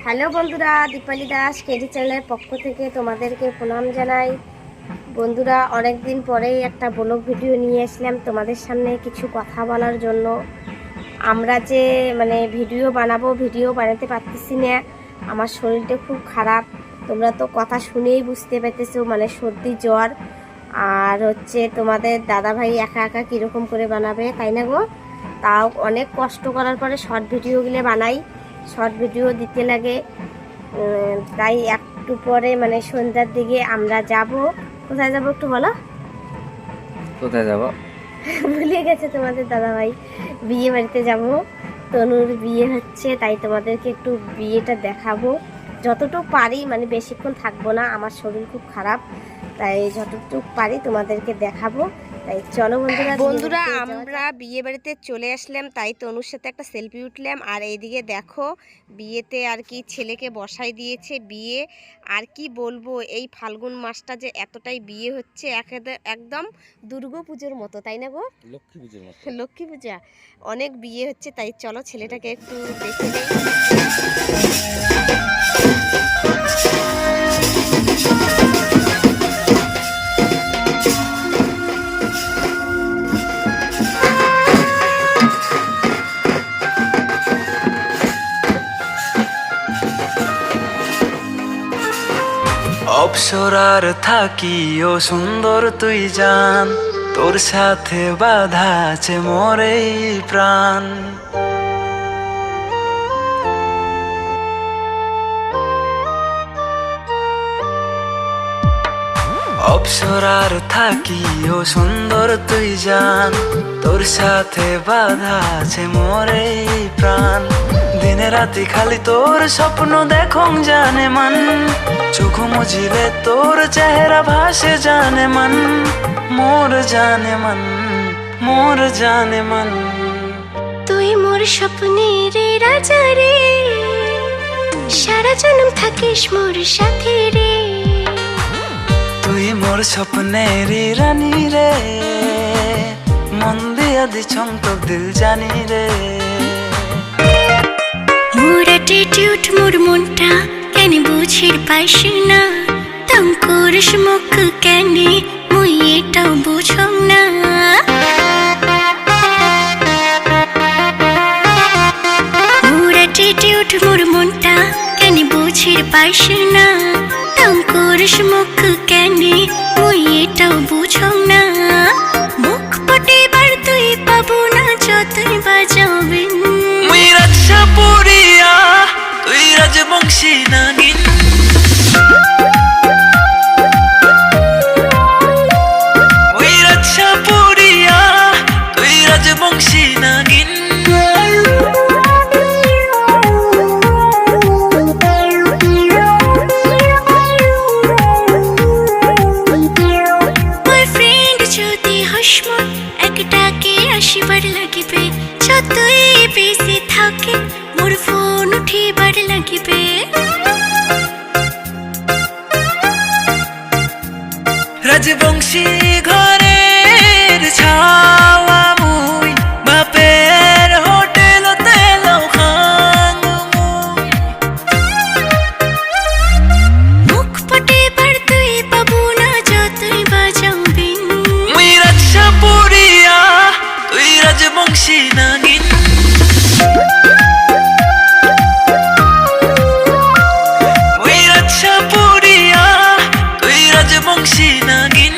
Hello বন্ধুরা, Dipali Das KD চ্যানেলের পক্ষ থেকে তোমাদেরকে প্রণাম জানাই। বন্ধুরা, অনেক দিন পরেই একটা ব্লগ ভিডিও নিয়ে আসলাম তোমাদের সামনে কিছু কথা বলার জন্য। আমরা যে ভিডিও বানাতে পারতেছি না, আমার শরীরটা খুব খারাপ। তোমরা তো কথা শুনেই বুঝতে পারতেছো, সর্দি জ্বর। আর তোমাদের দাদাভাই একা একা কীরকম করে বানাবে, তাই না গো? তাও অনেক কষ্ট করার পরে শর্ট ভিডিওগুলো বানাই, শর্ট ভিডিও দিতে লাগে। তাই একটু পরে সন্ধ্যার দিকে আমরা যাব। কোথায় যাব একটু বলো? কোথায় যাব? ভুলে গেছে তোমাদের দাদাভাই, বিয়ে বাড়িতে যাব। তনুর বিয়ে হচ্ছে, তাই তোমাদেরকে একটু বিয়েটা দেখাবো যতটুকু পারি। বেশিক্ষণ থাকবো না, আমার শরীর খুব খারাপ, তাই যতটুকু পারি তোমাদেরকে দেখাবো। তাই চলো বন্ধুরা, আমরা বিয়ে বাড়িতে চলে আসলাম। তাই তনুর সাথে একটা সেলফি উঠলাম। আর এইদিকে দেখো, বিয়েতে আর কি ছেলেকে বসাই দিয়েছে বিয়ে। আর কি বলবো, এই ফাল্গুন মাসটা যে এতটাই বিয়ে হচ্ছে, একদম দুর্গা পুজোর মতো, তাই না গো? লক্ষ্মী পুজোর মতো, লক্ষ্মী পূজা অনেক বিয়ে হচ্ছে। তাই চলো ছেলেটাকে একটু দেখে নেই। অপসরার থাকি ও সুন্দর তুই জান, তোর সাথে বাধা আছে মোর এই প্রাণ। অপসরার থাকি ও সুন্দর তুই জান, তোর সাথে বাধা আছে মোর এই প্রাণ। দিনে রাতে খালি তোর স্বপ্ন দেখং জানে মন, চোখ মুজিলে তোর চেহারা ভাসে জানে মন। মোর জানে মন, মোর জানে মন। তুই মোর স্বপ্নের রাজা রে, সারা জন্ম থাকিস মোর সাথে রে। তুই মোর স্বপ্নের রানী রে, মন দিয়া দিছং তোর দিল জানি রে। মোর অ্যাটিটিউড মোর মনটা কেন বুঝির পাইস না, তং করিস মুখ কেন মুই এটাও বুঝং না। মোর অ্যাটিটিউড মোর মনটা কেন বুঝির পাইস না, তং করিস মুখ কেন মুই এটাও বুঝং না। মুখ পটিবার তুই পাবো না যতই বাজাবেন। মুই রাজপুরিয়া, তুই রাজবংশী নাগিন। মুই রাজপুরিয়া, তুই রাজবংশী নাগিন। বয়ফ্রেন্ড যদি হসমত একটাকে আসিবার লাগিবে, যতই বেশি থাকে মোর ফোন উঠিবার লাগিবে। রাজবংশী ঘরের ছাওয়া মুই, বাপের হোটেল তেলাও খাং মুই। মুখ পটিবার তুই পাবো না যতই বাজাবেন। মুই রাজপুরিয়া, তুই রাজবংশী নাগিন। মুই রাজপুরিয়া, তুই রাজবংশী নাগিন।